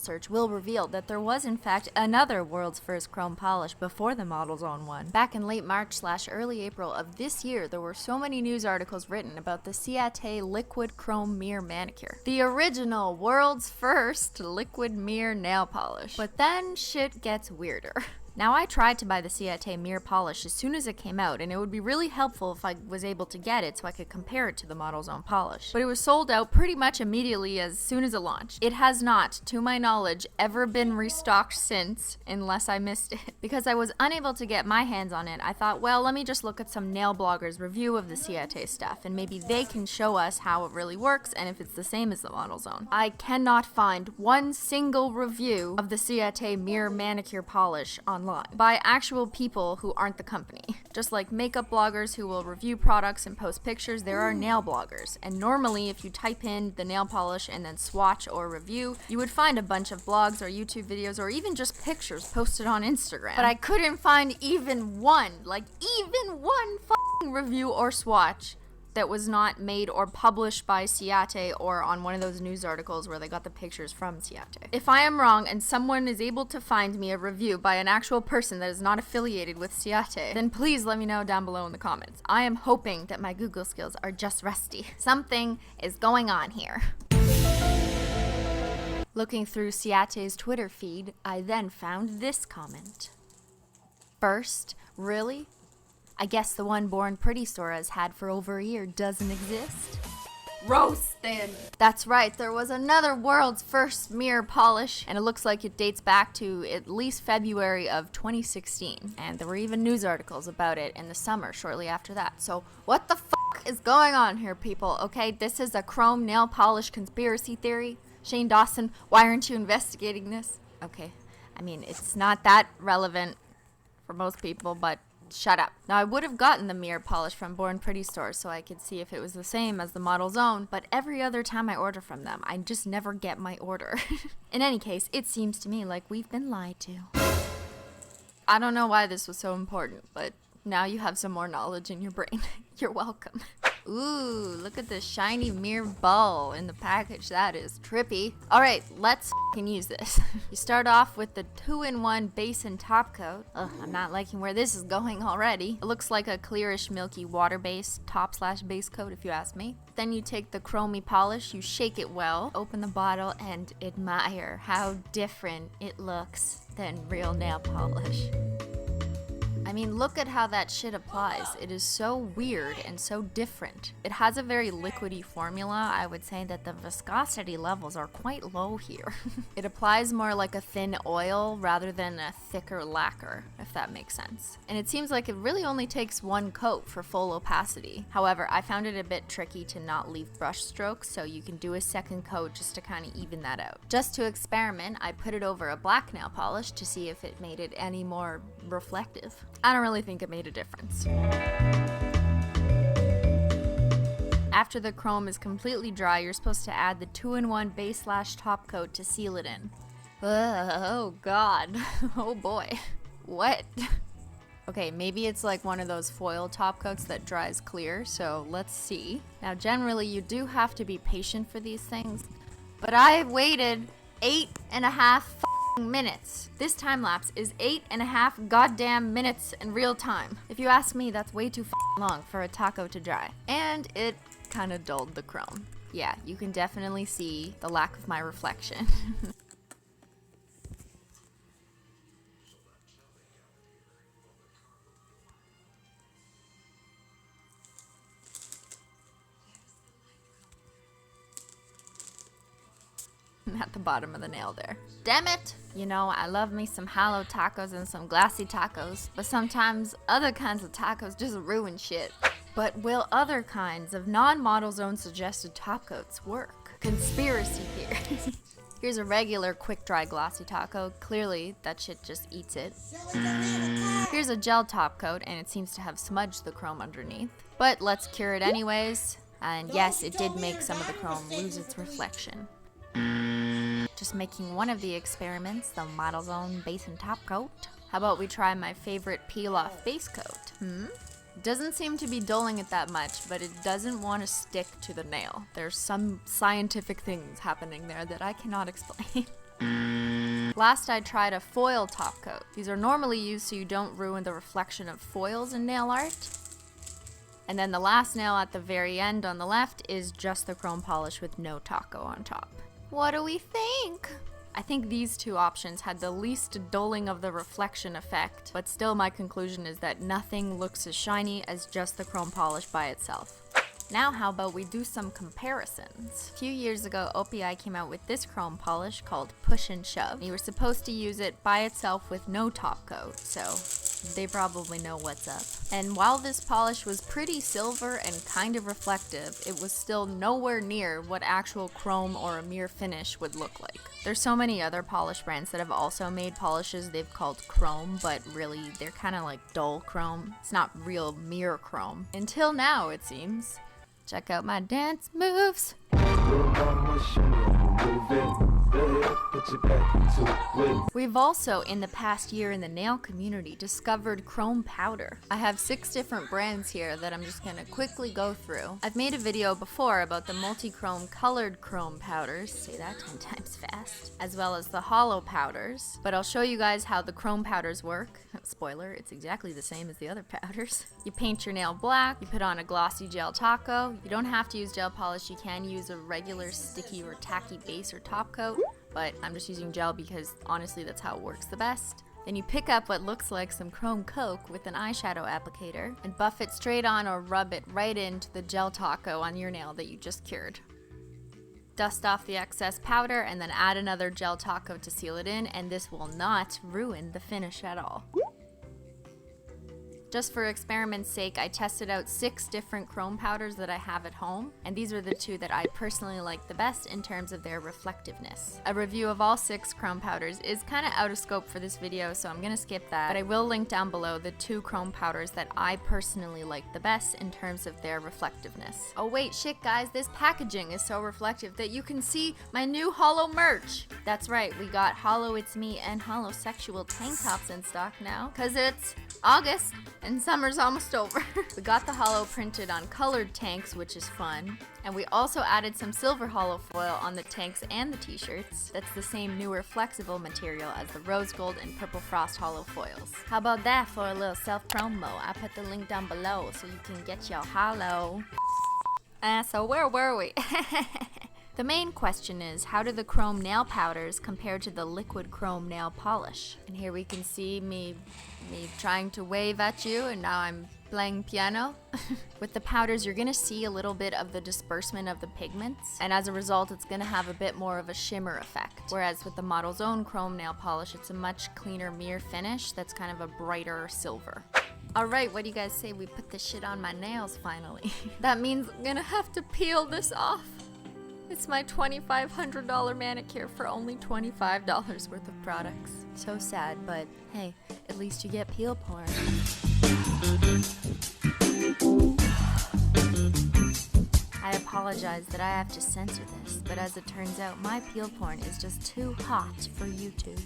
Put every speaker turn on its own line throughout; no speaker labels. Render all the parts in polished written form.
search will reveal that there was in fact another world's first chrome polish before the Models Own one. Back in late March/early April of this year, there were so many news articles written about the Ciate liquid chrome mirror manicure. The original world's first liquid mirror nail polish. But then shit gets weirder. Now, I tried to buy the Ciate mirror polish as soon as it came out, and it would be really helpful if I was able to get it so I could compare it to the Models Own polish. But it was sold out pretty much immediately as soon as it launched. It has not, to my knowledge, ever been restocked since, unless I missed it. Because I was unable to get my hands on it, I thought, well, let me just look at some nail bloggers' review of the Ciate stuff, and maybe they can show us how it really works and if it's the same as the Models Own. I cannot find one single review of the Ciate mirror manicure polish online by actual people who aren't the company. Just like makeup bloggers who will review products and post pictures, there are nail bloggers. And normally if you type in the nail polish and then swatch or review, you would find a bunch of blogs or YouTube videos or even just pictures posted on Instagram. But I couldn't find even one fucking review or swatch that was not made or published by Ciate or on one of those news articles where they got the pictures from Ciate. If I am wrong and someone is able to find me a review by an actual person that is not affiliated with Ciate, then please let me know down below in the comments. I am hoping that my Google skills are just rusty. Something is going on here. Looking through Ciate's Twitter feed, I then found this comment. First, really? I guess the one Born Pretty store has had for over a year doesn't exist. Roasted! That's right, there was another world's first mirror polish, and it looks like it dates back to at least February of 2016. And there were even news articles about it in the summer shortly after that. So what the fuck is going on here, people? Okay, this is a chrome nail polish conspiracy theory. Shane Dawson, why aren't you investigating this? Okay, I mean, it's not that relevant for most people, but shut up. Now, I would have gotten the mirror polish from Born Pretty store so I could see if it was the same as the Models Own, but every other time I order from them, I just never get my order. In any case, it seems to me like we've been lied to. I don't know why this was so important, but now you have some more knowledge in your brain. You're welcome. Ooh, look at this shiny mirror ball in the package. That is trippy. Alright, let's f***ing use this. You start off with the 2-in-1 base and top coat. Ugh, I'm not liking where this is going already. It looks like a clearish milky water-based top/base coat if you ask me. Then you take the chromey polish, you shake it well, open the bottle, and admire how different it looks than real nail polish. I mean, look at how that shit applies. It is so weird and so different. It has a very liquidy formula. I would say that the viscosity levels are quite low here. It applies more like a thin oil rather than a thicker lacquer, if that makes sense. And it seems like it really only takes one coat for full opacity. However, I found it a bit tricky to not leave brush strokes, so you can do a second coat just to kind of even that out. Just to experiment, I put it over a black nail polish to see if it made it any more reflective. I don't really think it made a difference. After the chrome is completely dry, you're supposed to add the 2-in-1 base/top coat to seal it in. Oh god. Oh boy. What? Okay, maybe it's like one of those foil top coats that dries clear, so let's see. Now generally you do have to be patient for these things, but I waited 8.5 minutes. This time lapse is 8.5 goddamn minutes in real time. If you ask me, that's way too long for a taco to dry. And it kind of dulled the chrome. Yeah, you can definitely see the lack of my reflection. At the bottom of the nail there. Damn it! You know, I love me some hollow tacos and some glassy tacos, but sometimes other kinds of tacos just ruin shit. But will other kinds of non-Models Own suggested top coats work? Conspiracy theory. Here's a regular quick dry glossy taco. Clearly, that shit just eats it. Here's a gel top coat, and it seems to have smudged the chrome underneath. But let's cure it anyways. And yes, it did make some of the chrome lose its reflection. Just making one of the experiments, the Models Own base and top coat. How about we try my favorite peel-off base coat? Doesn't seem to be dulling it that much, but it doesn't want to stick to the nail. There's some scientific things happening there that I cannot explain. Last, I tried a foil top coat. These are normally used so you don't ruin the reflection of foils in nail art. And then the last nail at the very end on the left is just the chrome polish with no taco on top. What do we think? I think these two options had the least dulling of the reflection effect, but still my conclusion is that nothing looks as shiny as just the chrome polish by itself. Now how about we do some comparisons? A few years ago, OPI came out with this chrome polish called Push and Shove. You were supposed to use it by itself with no top coat, so they probably know what's up. And while this polish was pretty silver and kind of reflective, it was still nowhere near what actual chrome or a mirror finish would look like. There's so many other polish brands that have also made polishes they've called chrome, but really they're kind of like dull chrome. It's not real mirror chrome. Until now, it seems. Check out my dance moves. We've also, in the past year in the nail community, discovered chrome powder. I have 6 different brands here that I'm just gonna quickly go through. I've made a video before about the multi-chrome colored chrome powders, say that 10 times fast, as well as the hollow powders, but I'll show you guys how the chrome powders work. Spoiler, it's exactly the same as the other powders. You paint your nail black, you put on a glossy gel taco. You don't have to use gel polish, you can use a regular sticky or tacky base or top coat, but I'm just using gel because honestly that's how it works the best. Then you pick up what looks like some chrome coke with an eyeshadow applicator and buff it straight on or rub it right into the gel taco on your nail that you just cured. Dust off the excess powder and then add another gel taco to seal it in, and this will not ruin the finish at all. Just for experiment's sake, I tested out 6 different chrome powders that I have at home, and these are the 2 that I personally like the best in terms of their reflectiveness. A review of all 6 chrome powders is kind of out of scope for this video, so I'm gonna skip that, but I will link down below the 2 chrome powders that I personally like the best in terms of their reflectiveness. Oh wait, shit guys, this packaging is so reflective that you can see my new hollow merch. That's right, we got Hollow It's Me and Hollow Sexual tank tops in stock now, cause it's August and summer's almost over. We got the hollow printed on colored tanks, which is fun. And we also added some silver hollow foil on the tanks and the t-shirts. That's the same newer flexible material as the rose gold and purple frost hollow foils. How about that for a little self-promo? I put the link down below so you can get your hollow. So where were we? The main question is, how do the chrome nail powders compare to the liquid chrome nail polish? And here we can see me trying to wave at you, and now I'm playing piano. With the powders, you're gonna see a little bit of the disbursement of the pigments, and as a result, it's gonna have a bit more of a shimmer effect. Whereas with the Model's Own chrome nail polish, it's a much cleaner mirror finish that's kind of a brighter silver. Alright, what do you guys say we put this shit on my nails finally? That means I'm gonna have to peel this off. It's my $2,500 manicure for only $25 worth of products. So sad, but hey, at least you get peel porn. I apologize that I have to censor this, but as it turns out, my peel porn is just too hot for YouTube.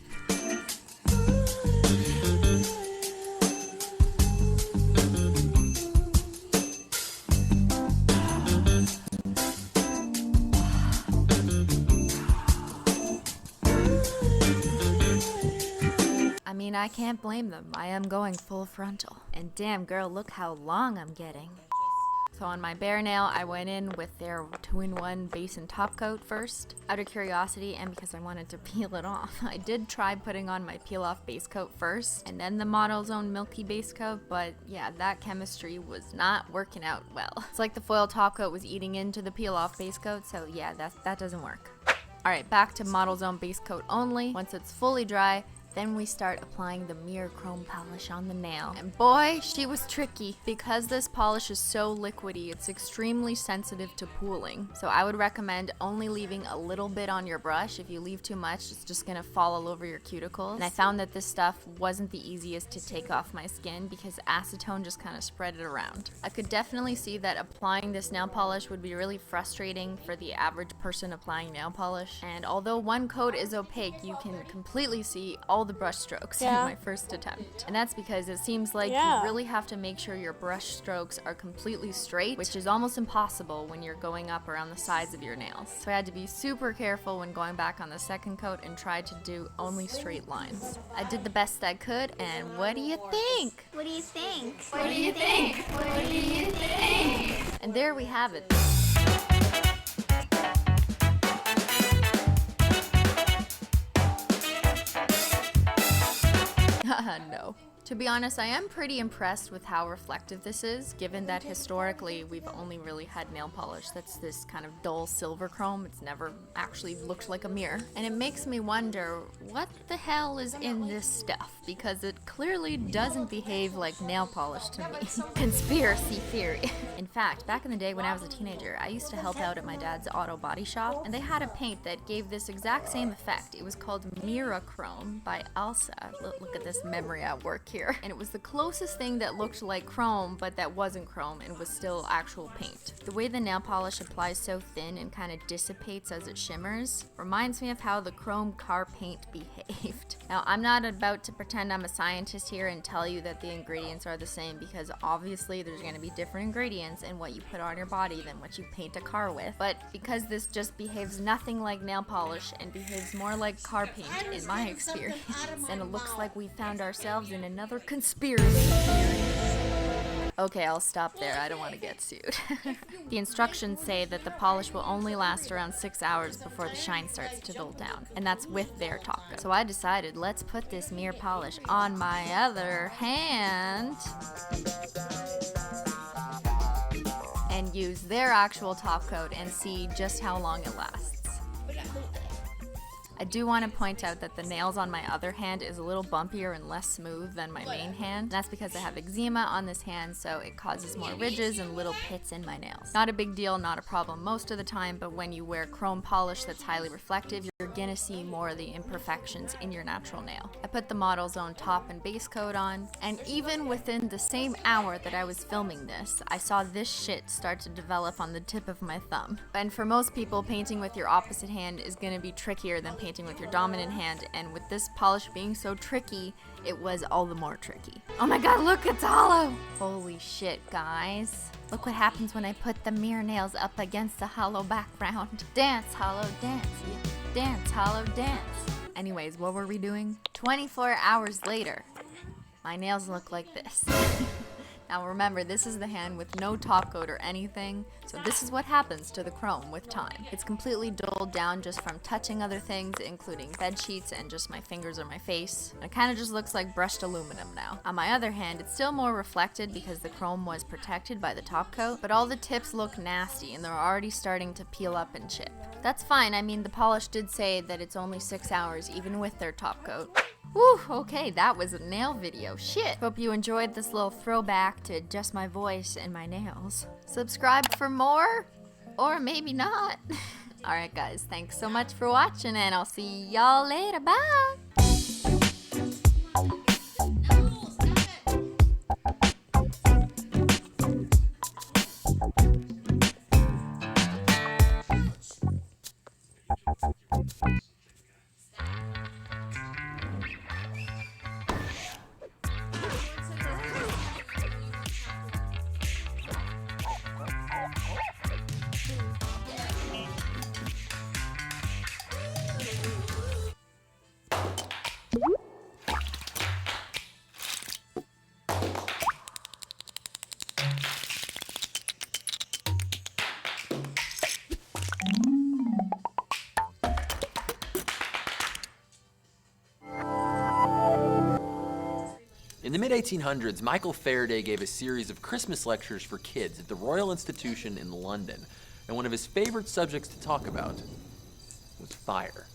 I mean, I can't blame them. I am going full frontal. And damn girl, look how long I'm getting. So on my bare nail, I went in with their 2-in-1 base and top coat first. Out of curiosity and because I wanted to peel it off, I did try putting on my peel off base coat first and then the Model's Own milky base coat, but yeah, that chemistry was not working out well. It's like the foil top coat was eating into the peel off base coat, so yeah, that doesn't work. Alright, back to Model's Own base coat only. Once it's fully dry, then we start applying the mirror chrome polish on the nail. And boy, she was tricky. Because this polish is so liquidy, it's extremely sensitive to pooling. So I would recommend only leaving a little bit on your brush. If you leave too much, it's just gonna fall all over your cuticles. And I found that this stuff wasn't the easiest to take off my skin because acetone just kind of spread it around. I could definitely see that applying this nail polish would be really frustrating for the average person applying nail polish. And although one coat is opaque, you can completely see all all the brush strokes in my first attempt. And that's because it seems like you really have to make sure your brush strokes are completely straight, which is almost impossible when you're going up around the sides of your nails. So I had to be super careful when going back on the second coat and tried to do only straight lines. I did the best I could, and what do you think?
What do you think?
What do you think? What do you think?
And there we have it. No. To be honest, I am pretty impressed with how reflective this is, given that historically we've only really had nail polish that's this kind of dull silver chrome. It's never actually looked like a mirror. And it makes me wonder, what the hell is in this stuff? Because it clearly doesn't behave like nail polish to me. Conspiracy theory. In fact, back in the day when I was a teenager, I used to help out at my dad's auto body shop, and they had a paint that gave this exact same effect. It was called Mirachrome by Elsa. Look at this memory at work here. And it was the closest thing that looked like chrome, but that wasn't chrome and was still actual paint. The way the nail polish applies so thin and kind of dissipates as it shimmers reminds me of how the chrome car paint behaved. Now, I'm not about to pretend I'm a scientist here and tell you that the ingredients are the same, because obviously there's going to be different ingredients in what you put on your body than what you paint a car with. But because this just behaves nothing like nail polish and behaves more like car paint in my experience, and it looks like we found ourselves in another conspiracy theory. Okay, I'll stop there. I don't want to get sued. The instructions say that the polish will only last around 6 hours before the shine starts to dull down, and that's with their top coat. So I decided, let's put this mirror polish on my other hand and use their actual top coat and see just how long it lasts. I do want to point out that the nails on my other hand is a little bumpier and less smooth than my main hand. That's because I have eczema on this hand, so it causes more ridges and little pits in my nails. Not a big deal, not a problem most of the time, but when you wear chrome polish that's highly reflective, you're gonna see more of the imperfections in your natural nail. I put the Model's Own top and base coat on, and even within the same hour that I was filming this, I saw this shit start to develop on the tip of my thumb. And for most people, painting with your opposite hand is gonna be trickier than painting with your dominant hand, and with this polish being so tricky, it was all the more tricky. Oh my god, look, it's hollow! Holy shit, guys. Look what happens when I put the mirror nails up against the hollow background. Dance, hollow, dance. Yeah. Dance, hollow, dance. Anyways, what were we doing? 24 hours later, my nails look like this. Now remember, this is the hand with no top coat or anything, so this is what happens to the chrome with time. It's completely dulled down just from touching other things, including bed sheets and just my fingers or my face. It kind of just looks like brushed aluminum now. On my other hand, it's still more reflected because the chrome was protected by the top coat, but all the tips look nasty and they're already starting to peel up and chip. That's fine, I mean, the polish did say that it's only 6 hours even with their top coat. Whew, okay, that was a nail video. Shit. Hope you enjoyed this little throwback to just my voice and my nails. Subscribe for more? Or maybe not. Alright guys, thanks so much for watching, and I'll see y'all later. Bye!
In the mid-1800s, Michael Faraday gave a series of Christmas lectures for kids at the Royal Institution in London, and one of his favorite subjects to talk about was fire.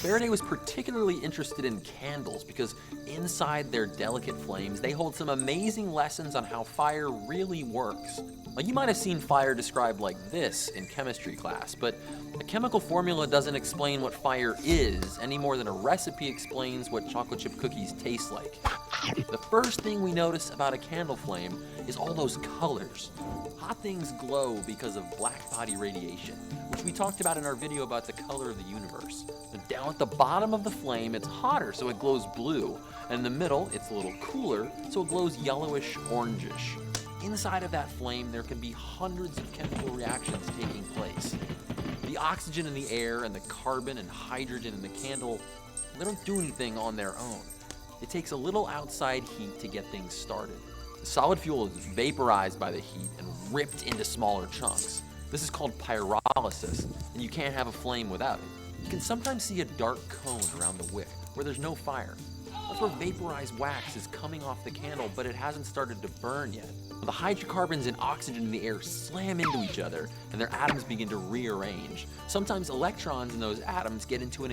Faraday was particularly interested in candles because inside their delicate flames, they hold some amazing lessons on how fire really works. Like, you might have seen fire described like this in chemistry class, but a chemical formula doesn't explain what fire is any more than a recipe explains what chocolate chip cookies taste like. The first thing we notice about a candle flame is all those colors. Hot things glow because of black body radiation, which we talked about in our video about the color of the universe. And down at the bottom of the flame, it's hotter, so it glows blue. And in the middle, it's a little cooler, so it glows yellowish, orangish. Inside of that flame, there can be hundreds of chemical reactions taking place. The oxygen in the air and the carbon and hydrogen in the candle, they don't do anything on their own. It takes a little outside heat to get things started. The solid fuel is vaporized by the heat and ripped into smaller chunks. This is called pyrolysis, and you can't have a flame without it. You can sometimes see a dark cone around the wick where there's no fire. That's where vaporized wax is coming off the candle, but it hasn't started to burn yet. The hydrocarbons and oxygen in the air slam into each other, and their atoms begin to rearrange. Sometimes electrons in those atoms get into an